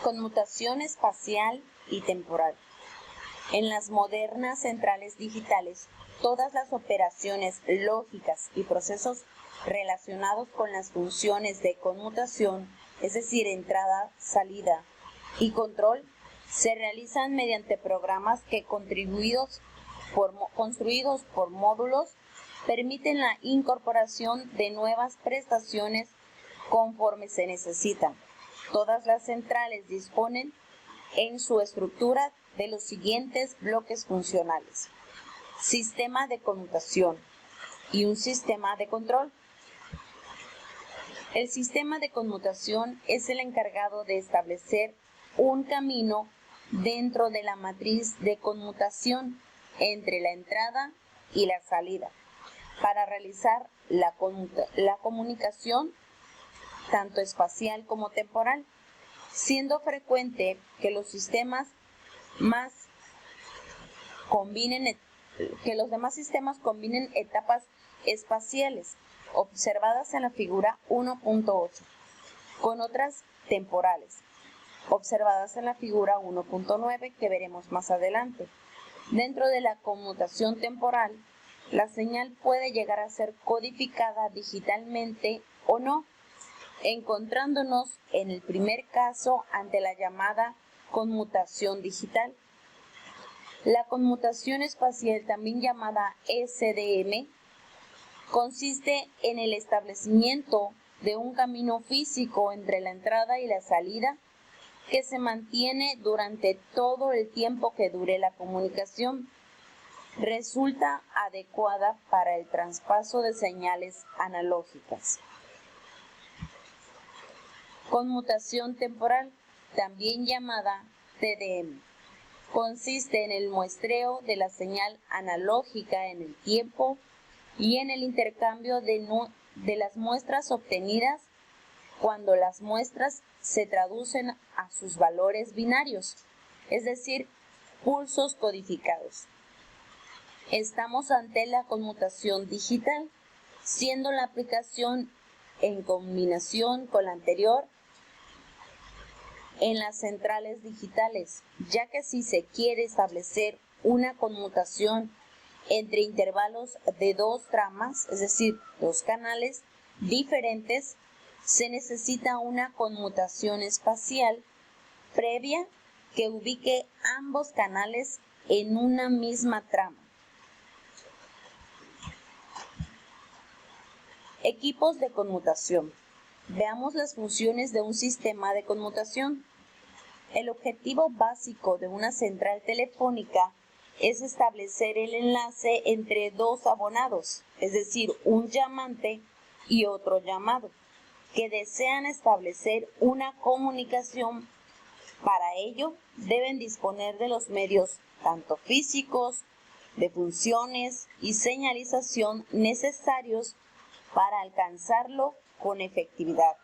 Conmutación espacial y temporal. En las modernas centrales digitales, todas las operaciones lógicas y procesos relacionados con las funciones de conmutación, es decir, entrada, salida y control, se realizan mediante programas que construidos por módulos permiten la incorporación de nuevas prestaciones conforme se necesitan. Todas las centrales disponen en su estructura de los siguientes bloques funcionales: sistema de conmutación y un sistema de control. El sistema de conmutación es el encargado de establecer un camino dentro de la matriz de conmutación entre la entrada y la salida para realizar la comunicación tanto espacial como temporal, siendo frecuente que los demás sistemas combinen etapas espaciales observadas en la figura 1.8 con otras temporales observadas en la figura 1.9 que veremos más adelante. Dentro de la conmutación temporal, la señal puede llegar a ser codificada digitalmente o no, encontrándonos en el primer caso ante la llamada conmutación digital. La conmutación espacial, también llamada SDM, consiste en el establecimiento de un camino físico entre la entrada y la salida que se mantiene durante todo el tiempo que dure la comunicación. Resulta adecuada para el traspaso de señales analógicas. Conmutación temporal, también llamada TDM, consiste en el muestreo de la señal analógica en el tiempo y en el intercambio de las muestras obtenidas cuando las muestras se traducen a sus valores binarios, es decir, pulsos codificados. Estamos ante la conmutación digital, siendo la aplicación en combinación con la anterior en las centrales digitales, ya que si se quiere establecer una conmutación entre intervalos de dos tramas, es decir, dos canales diferentes, se necesita una conmutación espacial previa que ubique ambos canales en una misma trama. Equipos de conmutación. Veamos las funciones de un sistema de conmutación. El objetivo básico de una central telefónica es establecer el enlace entre dos abonados, es decir, un llamante y otro llamado, que desean establecer una comunicación. Para ello, deben disponer de los medios tanto físicos, de funciones y señalización necesarios para alcanzarlo con efectividad.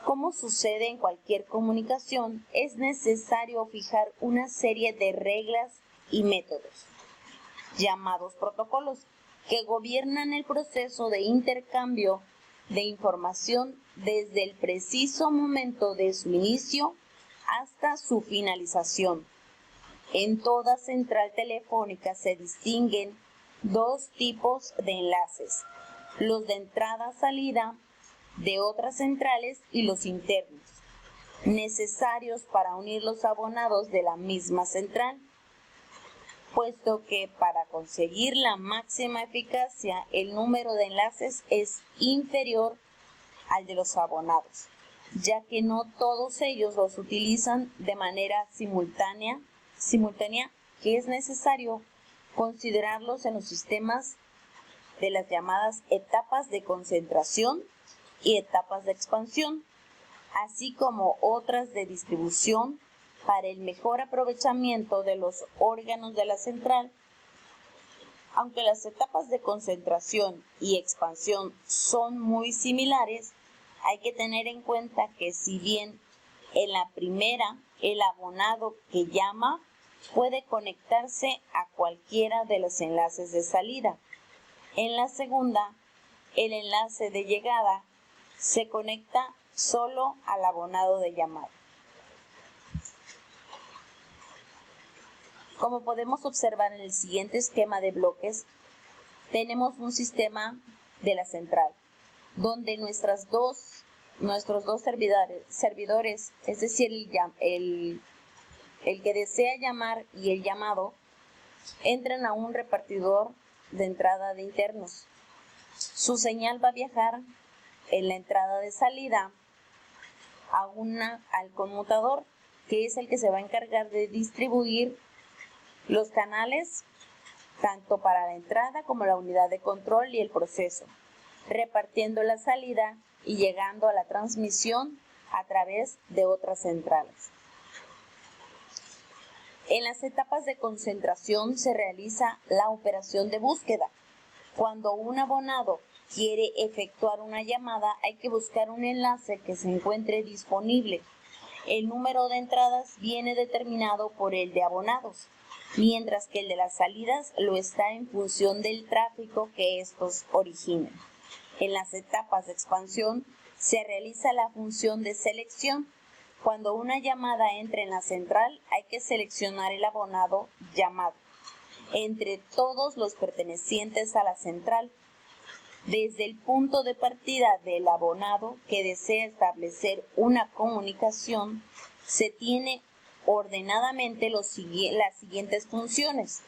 Como sucede en cualquier comunicación, es necesario fijar una serie de reglas y métodos, llamados protocolos, que gobiernan el proceso de intercambio de información desde el preciso momento de su inicio hasta su finalización. En toda central telefónica se distinguen dos tipos de enlaces: los de entrada-salida de otras centrales y los internos, necesarios para unir los abonados de la misma central, puesto que para conseguir la máxima eficacia el número de enlaces es inferior al de los abonados, ya que no todos ellos los utilizan de manera simultánea, que es necesario considerarlos en los sistemas de las llamadas etapas de concentración y etapas de expansión, así como otras de distribución para el mejor aprovechamiento de los órganos de la central. Aunque las etapas de concentración y expansión son muy similares, hay que tener en cuenta que si bien en la primera el abonado que llama puede conectarse a cualquiera de los enlaces de salida, en la segunda el enlace de llegada se conecta solo al abonado de llamada. Como podemos observar en el siguiente esquema de bloques, tenemos un sistema de la central, donde nuestros dos servidores, es decir, el que desea llamar y el llamado, entran a un repartidor de entrada de internos. Su señal va a viajar en la entrada de salida al conmutador, que es el que se va a encargar de distribuir los canales tanto para la entrada como la unidad de control y el proceso, repartiendo la salida y llegando a la transmisión a través de otras centrales. En las etapas de concentración se realiza la operación de búsqueda. Cuando un abonado quiere efectuar una llamada, hay que buscar un enlace que se encuentre disponible. El número de entradas viene determinado por el de abonados, mientras que el de las salidas lo está en función del tráfico que estos originen. En las etapas de expansión se realiza la función de selección. Cuando una llamada entra en la central, hay que seleccionar el abonado llamado entre todos los pertenecientes a la central. Desde el punto de partida del abonado que desea establecer una comunicación, se tiene ordenadamente las siguientes funciones.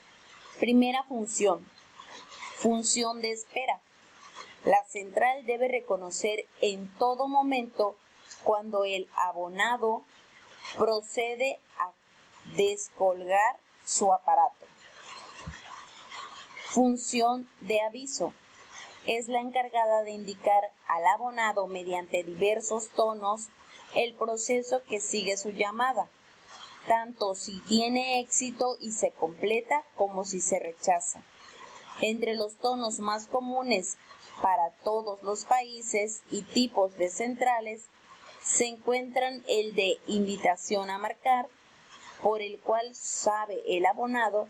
Primera función, función de espera. La central debe reconocer en todo momento cuando el abonado procede a descolgar su aparato. Función de aviso. Es la encargada de indicar al abonado mediante diversos tonos el proceso que sigue su llamada, tanto si tiene éxito y se completa como si se rechaza. Entre los tonos más comunes para todos los países y tipos de centrales se encuentran el de invitación a marcar, por el cual sabe el abonado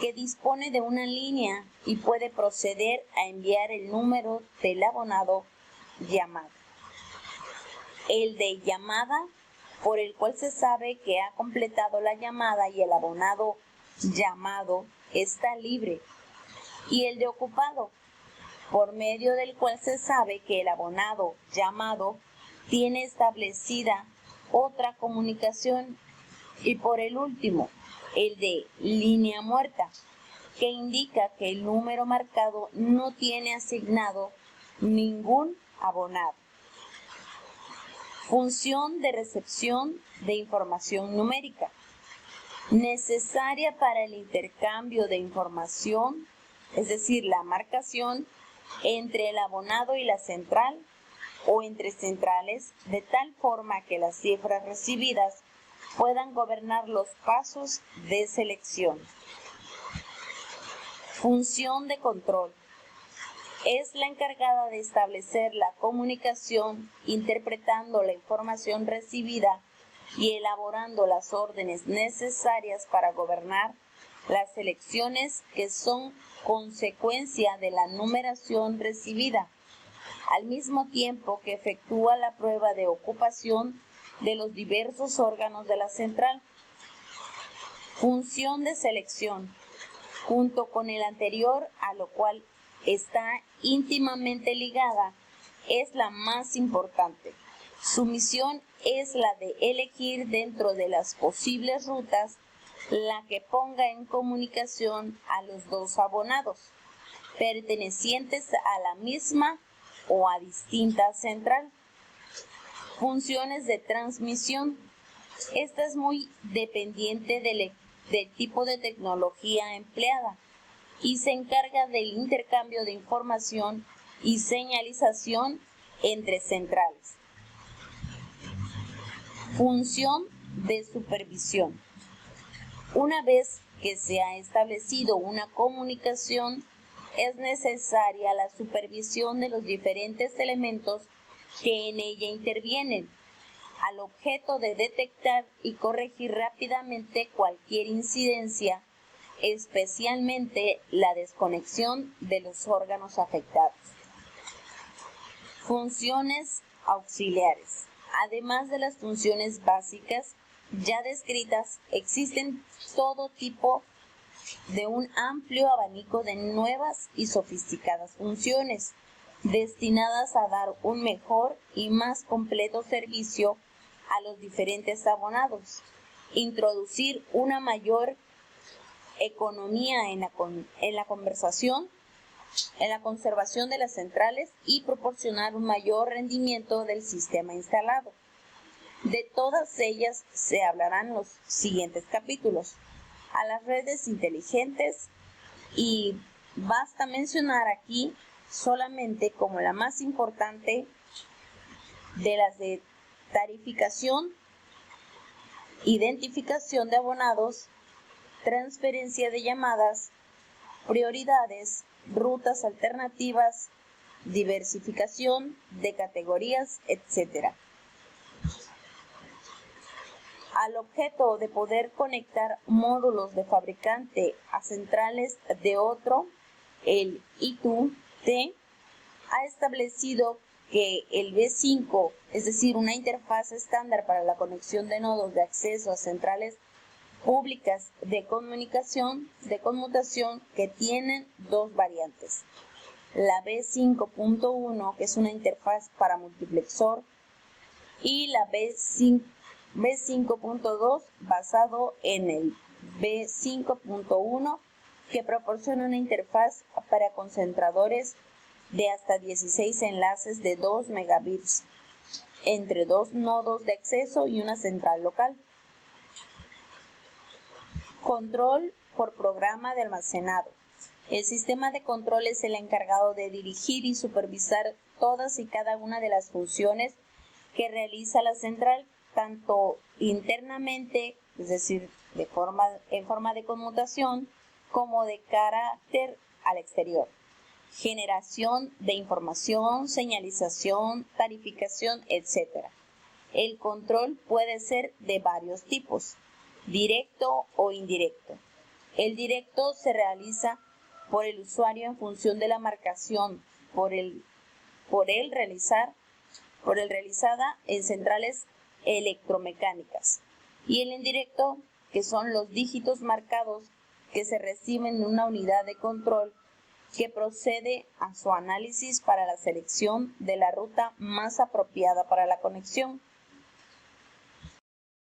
que dispone de una línea y puede proceder a enviar el número del abonado llamado. El de llamada, por el cual se sabe que ha completado la llamada y el abonado llamado está libre. Y el de ocupado, por medio del cual se sabe que el abonado llamado tiene establecida otra comunicación. Y por el último, el de línea muerta, que indica que el número marcado no tiene asignado ningún abonado. Función de recepción de información numérica, necesaria para el intercambio de información, es decir, la marcación entre el abonado y la central o entre centrales, de tal forma que las cifras recibidas puedan gobernar los pasos de selección. Función de control. Es la encargada de establecer la comunicación, interpretando la información recibida y elaborando las órdenes necesarias para gobernar las selecciones que son consecuencia de la numeración recibida, al mismo tiempo que efectúa la prueba de ocupación de los diversos órganos de la central. Función de selección, junto con el anterior, a lo cual está íntimamente ligada, es la más importante. Su misión es la de elegir dentro de las posibles rutas la que ponga en comunicación a los dos abonados, pertenecientes a la misma o a distinta central. Funciones de transmisión. Esta es muy dependiente del tipo de tecnología empleada y se encarga del intercambio de información y señalización entre centrales. Función de supervisión. Una vez que se ha establecido una comunicación, es necesaria la supervisión de los diferentes elementos que en ella intervienen, al objeto de detectar y corregir rápidamente cualquier incidencia, especialmente la desconexión de los órganos afectados. Funciones auxiliares. Además de las funciones básicas, ya descritas, existen todo tipo de un amplio abanico de nuevas y sofisticadas funciones destinadas a dar un mejor y más completo servicio a los diferentes abonados, introducir una mayor economía en la conservación de las centrales y proporcionar un mayor rendimiento del sistema instalado. De todas ellas se hablarán en los siguientes capítulos. A las redes inteligentes, y basta mencionar aquí solamente como la más importante de las de tarificación, identificación de abonados, transferencia de llamadas, prioridades, rutas alternativas, diversificación de categorías, etc. Al objeto de poder conectar módulos de fabricante a centrales de otro, el I2T ha establecido que el B5, es decir, una interfaz estándar para la conexión de nodos de acceso a centrales públicas de conmutación que tienen dos variantes. La B5.1, que es una interfaz para multiplexor, y la B5.2 basado en el B5.1, que proporciona una interfaz para concentradores de hasta 16 enlaces de 2 megabits entre dos nodos de acceso y una central local. Control por programa de almacenado. El sistema de control es el encargado de dirigir y supervisar todas y cada una de las funciones que realiza la central, tanto internamente, es decir, en forma de conmutación, como de carácter al exterior. Generación de información, señalización, tarificación, etc. El control puede ser de varios tipos, directo o indirecto. El directo se realiza por el usuario en función de la marcación por él realizada en centrales electromecánicas, y el indirecto, que son los dígitos marcados que se reciben en una unidad de control que procede a su análisis para la selección de la ruta más apropiada para la conexión.